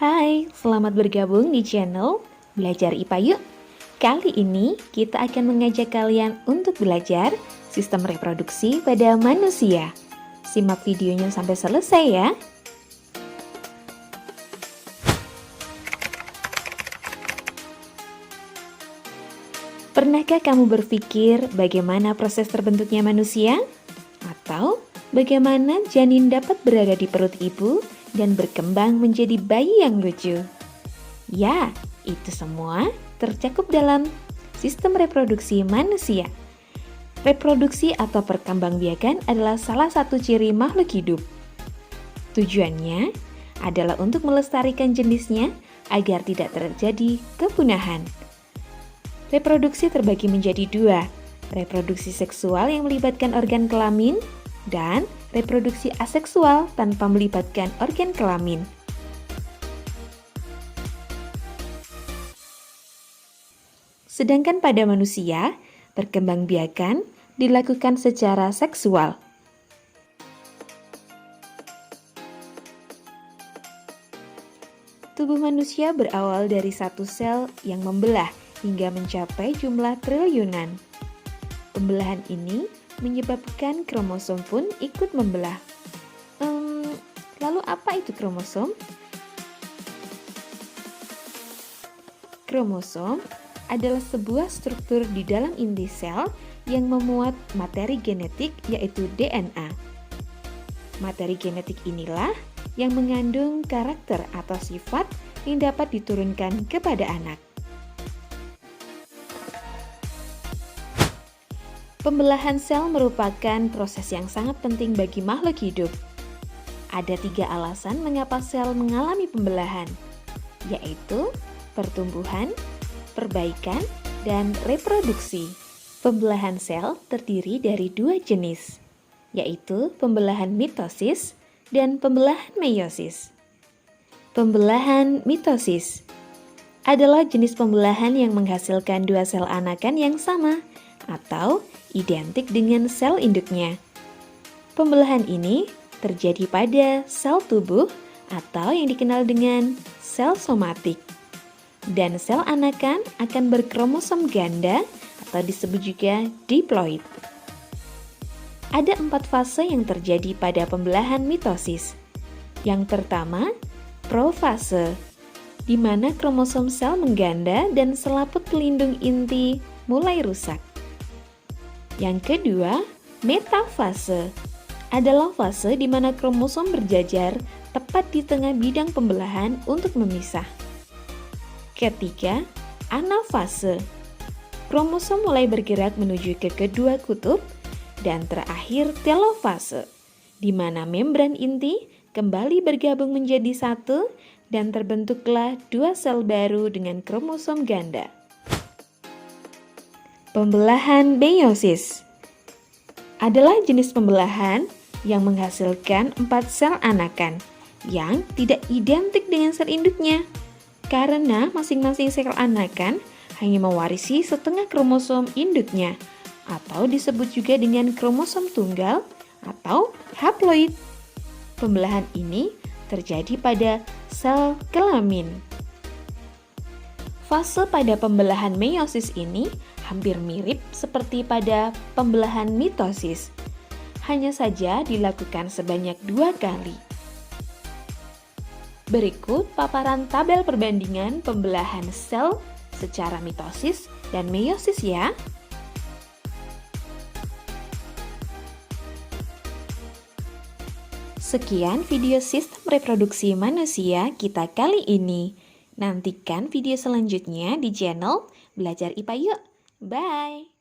Hai, selamat bergabung di channel Belajar IPA Yuk. Kali ini kita akan mengajak kalian untuk belajar sistem reproduksi pada manusia. Simak videonya sampai selesai ya. Pernahkah kamu berpikir bagaimana proses terbentuknya manusia? Atau bagaimana janin dapat berada di perut ibu dan berkembang menjadi bayi yang lucu? Ya, itu semua tercakup dalam sistem reproduksi manusia. Reproduksi atau perkembangbiakan adalah salah satu ciri makhluk hidup. Tujuannya adalah untuk melestarikan jenisnya agar tidak terjadi kepunahan. Reproduksi terbagi menjadi dua, reproduksi seksual yang melibatkan organ kelamin dan reproduksi aseksual tanpa melibatkan organ kelamin. Sedangkan pada manusia, perkembangbiakan dilakukan secara seksual. Tubuh manusia berawal dari satu sel yang membelah hingga mencapai jumlah triliunan. Pembelahan ini menyebabkan kromosom pun ikut membelah. Lalu apa itu kromosom? Kromosom adalah sebuah struktur di dalam inti sel yang memuat materi genetik, yaitu DNA. Materi genetik inilah yang mengandung karakter atau sifat yang dapat diturunkan kepada anak. Pembelahan sel merupakan proses yang sangat penting bagi makhluk hidup. Ada 3 alasan mengapa sel mengalami pembelahan, yaitu pertumbuhan, perbaikan, dan reproduksi. Pembelahan sel terdiri dari 2 jenis, yaitu pembelahan mitosis dan pembelahan meiosis. Pembelahan mitosis adalah jenis pembelahan yang menghasilkan 2 sel anakan yang sama atau identik dengan sel induknya. Pembelahan ini terjadi pada sel tubuh atau yang dikenal dengan sel somatik. Dan sel anakan akan berkromosom ganda atau disebut juga diploid. Ada 4 fase yang terjadi pada pembelahan mitosis. Yang pertama, profase, di mana kromosom sel mengganda dan selaput pelindung inti mulai rusak. Yang kedua, metafase, adalah fase di mana kromosom berjajar tepat di tengah bidang pembelahan untuk memisah. Ketiga, anafase, kromosom mulai bergerak menuju ke kedua kutub. Dan terakhir, telofase, di mana membran inti kembali bergabung menjadi satu dan terbentuklah 2 sel baru dengan kromosom ganda. Pembelahan meiosis adalah jenis pembelahan yang menghasilkan 4 sel anakan yang tidak identik dengan sel induknya, karena masing-masing sel anakan hanya mewarisi setengah kromosom induknya, atau disebut juga dengan kromosom tunggal atau haploid. Pembelahan ini terjadi pada sel kelamin. Fase pada pembelahan meiosis ini hampir mirip seperti pada pembelahan mitosis, hanya saja dilakukan sebanyak 2 kali. Berikut paparan tabel perbandingan pembelahan sel secara mitosis dan meiosis ya. Sekian video sistem reproduksi manusia kita kali ini. Nantikan video selanjutnya di channel Belajar IPA Yuk. Bye!